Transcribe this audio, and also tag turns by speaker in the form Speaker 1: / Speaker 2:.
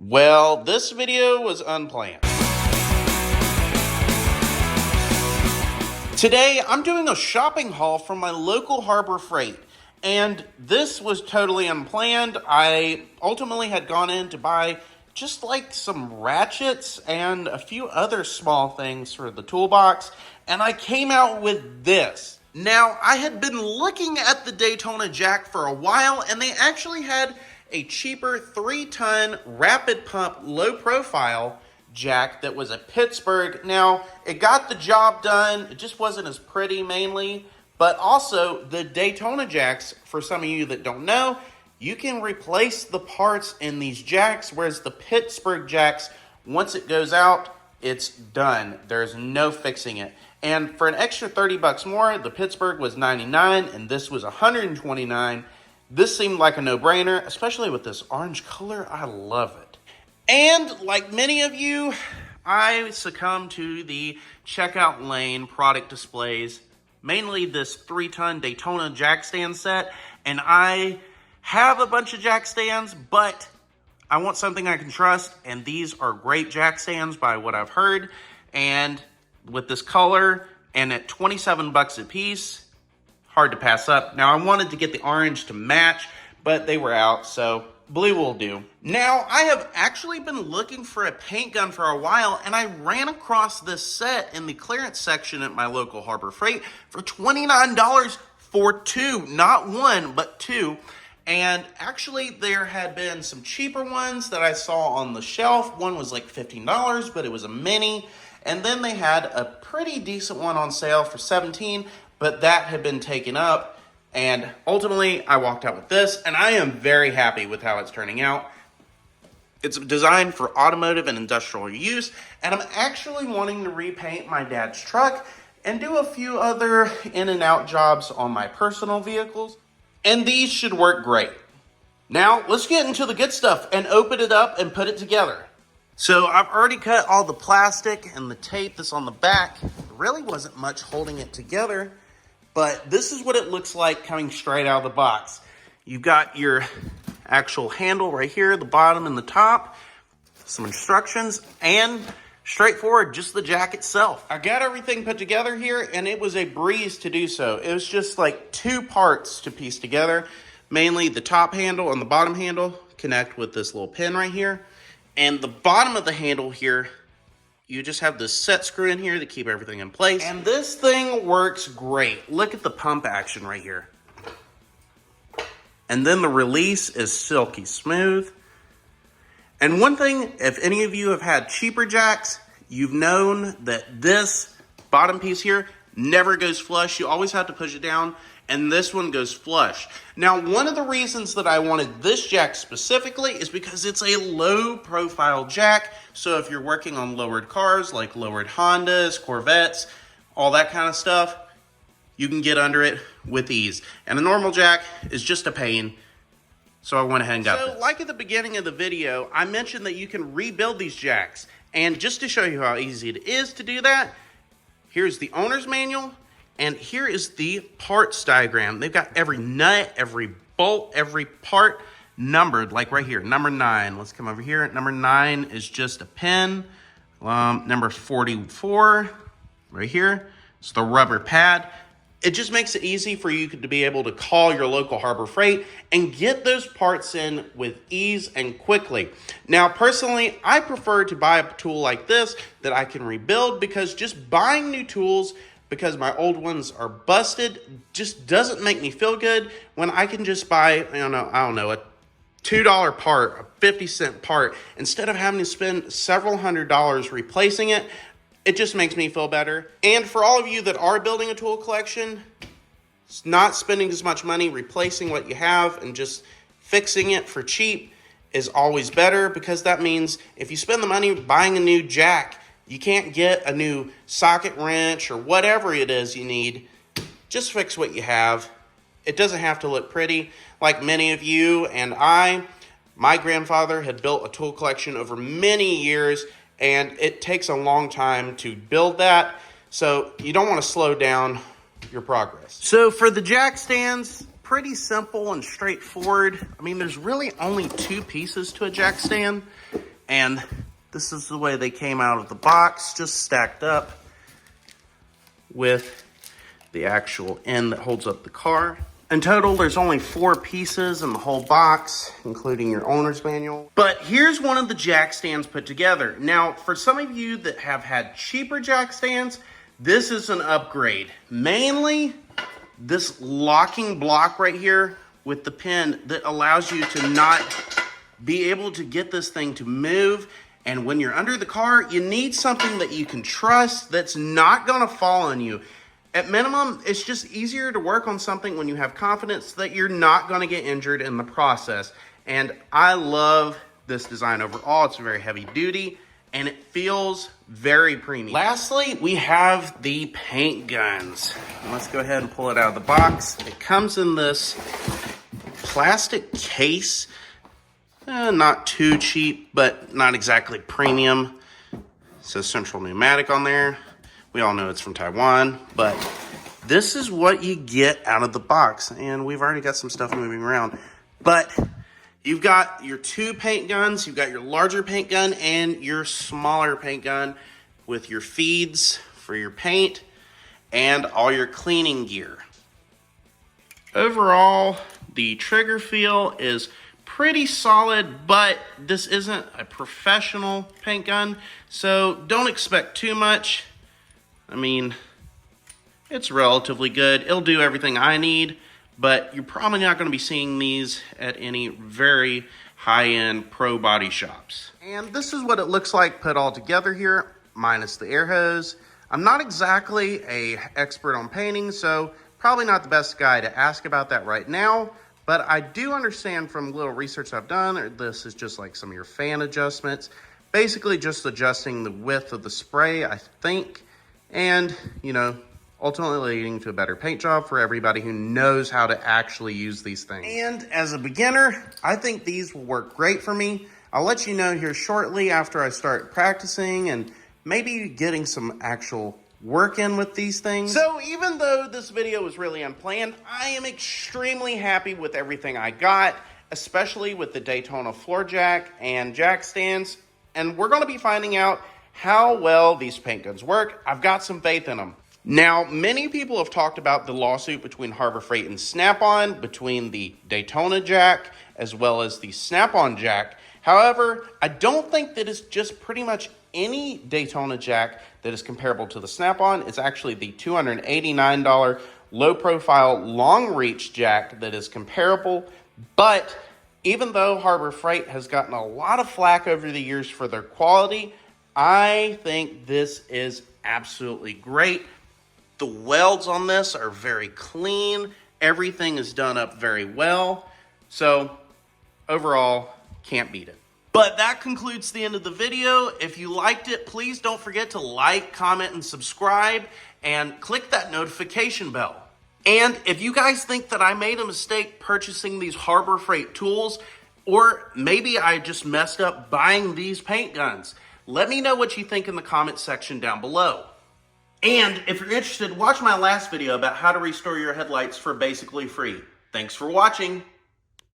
Speaker 1: Well, this video was unplanned. Today, I'm doing a shopping haul from my local Harbor Freight, and this was totally unplanned. I ultimately had gone in to buy just like some ratchets and a few other small things for the toolbox, and I came out with this. Now, I had been looking at the Daytona Jack for a while, and they actually had a cheaper 3-ton rapid pump low profile jack that was a Pittsburgh. Now, it got the job done. It just wasn't as pretty mainly, but also the Daytona jacks, for some of you that don't know, you can replace the parts in these jacks, whereas the Pittsburgh jacks, once it goes out, it's done. There's no fixing it. And for an extra 30 bucks more, the Pittsburgh was $99 and this was $129. This seemed like a no-brainer, especially with this orange color. I love it. And like many of you, I succumbed to the checkout lane product displays, mainly this 3-ton Daytona jack stand set. And I have a bunch of jack stands, but I want something I can trust. And these are great jack stands by what I've heard. And with this color and at 27 bucks a piece, hard to pass up. Now, I wanted to get the orange to match, but they were out, so blue will do. Now, I have actually been looking for a paint gun for a while, and I ran across this set in the clearance section at my local Harbor Freight for $29 for two, not one, but two. And actually, there had been some cheaper ones that I saw on the shelf. One was like $15, but it was a mini. And then they had a pretty decent one on sale for $17, but that had been taken up, and ultimately I walked out with this, and I am very happy with how it's turning out. It's designed for automotive and industrial use, and I'm actually wanting to repaint my dad's truck and do a few other in and out jobs on my personal vehicles, and these should work great. Now, let's get into the good stuff and open it up and put it together. So I've already cut all the plastic and the tape that's on the back. There really wasn't much holding it together, but this is what it looks like coming straight out of the box. You've got your actual handle right here, the bottom and the top, some instructions, and straightforward, just the jack itself. I got everything put together here, and it was a breeze to do so. It was just like two parts to piece together. Mainly the top handle and the bottom handle connect with this little pin right here. And the bottom of the handle here, you just have this set screw in here to keep everything in place. And this thing works great. Look at the pump action right here. And then the release is silky smooth. And one thing, if any of you have had cheaper jacks, you've known that this bottom piece here never goes flush. You always have to push it down. And this one goes flush. Now, one of the reasons that I wanted this jack specifically is because it's a low profile jack. So if you're working on lowered cars, like lowered Hondas, Corvettes, all that kind of stuff, you can get under it with ease. And a normal jack is just a pain. So I went ahead and got this. Like at the beginning of the video, I mentioned that you can rebuild these jacks. And just to show you how easy it is to do that, here's the owner's manual. And here is the parts diagram. They've got every nut, every bolt, every part numbered, like right here, number 9. Let's come over here. Number 9 is just a pin. Number 44, right here, it's the rubber pad. It just makes it easy for you to be able to call your local Harbor Freight and get those parts in with ease and quickly. Now, personally, I prefer to buy a tool like this that I can rebuild, because just buying new tools because my old ones are busted just doesn't make me feel good when I can just buy, I don't know, a $2 part, a 50-cent part, instead of having to spend several $100s replacing it. It just makes me feel better. And for all of you that are building a tool collection, not spending as much money replacing what you have and just fixing it for cheap is always better, because that means if you spend the money buying a new jack, you can't get a new socket wrench or whatever it is you need. Just fix what you have. It doesn't have to look pretty. Like many of you and my grandfather had built a tool collection over many years, and it takes a long time to build that. So you don't want to slow down your progress. So for the jack stands, pretty simple and straightforward. I mean, there's really only two pieces to a jack stand. And this is the way they came out of the box, just stacked up with the actual end that holds up the car. In total, there's only 4 pieces in the whole box, including your owner's manual. But here's one of the jack stands put together. Now, for some of you that have had cheaper jack stands, this is an upgrade. Mainly, this locking block right here with the pin that allows you to not be able to get this thing to move. And when you're under the car, you need something that you can trust that's not gonna fall on you. At minimum, it's just easier to work on something when you have confidence that you're not going to get injured in the process. And I love this design overall. It's very heavy duty and it feels very premium. Lastly, we have the paint guns. Let's go ahead and pull it out of the box. It comes in this plastic case. Not too cheap, but not exactly premium. It says Central Pneumatic on there. We all know it's from Taiwan, but this is what you get out of the box. And we've already got some stuff moving around. But you've got your 2 paint guns. You've got your larger paint gun and your smaller paint gun with your feeds for your paint and all your cleaning gear. Overall, the trigger feel is pretty solid, but this isn't a professional paint gun, so don't expect too much. I mean, it's relatively good. It'll do everything I need, but you're probably not going to be seeing these at any very high-end pro body shops. And this is what it looks like put all together here, minus the air hose. I'm not exactly an expert on painting, so probably not the best guy to ask about that right now, but I do understand from little research I've done, this is just like some of your fan adjustments, basically just adjusting the width of the spray, I think. And, you know, ultimately leading to a better paint job for everybody who knows how to actually use these things. And as a beginner, I think these will work great for me. I'll let you know here shortly after I start practicing and maybe getting some actual work in with these things. So even though this video was really unplanned, I am extremely happy with everything I got, especially with the Daytona floor jack and jack stands. And we're going to be finding out how well these paint guns work. I've got some faith in them. Now, many people have talked about the lawsuit between Harbor Freight and Snap-on, between the Daytona jack as well as the Snap-on jack. However, I don't think that it's just pretty much any Daytona jack that is comparable to the Snap-on. It's actually the $289 low-profile long-reach jack that is comparable. But even though Harbor Freight has gotten a lot of flack over the years for their quality, I think this is absolutely great. The welds on this are very clean. Everything is done up very well. So overall, can't beat it. But that concludes the end of the video. If you liked it, please don't forget to like, comment, and subscribe, and click that notification bell. And if you guys think that I made a mistake purchasing these Harbor Freight tools, or maybe I just messed up buying these paint guns, let me know what you think in the comment section down below. And if you're interested, watch my last video about how to restore your headlights for basically free. Thanks for watching.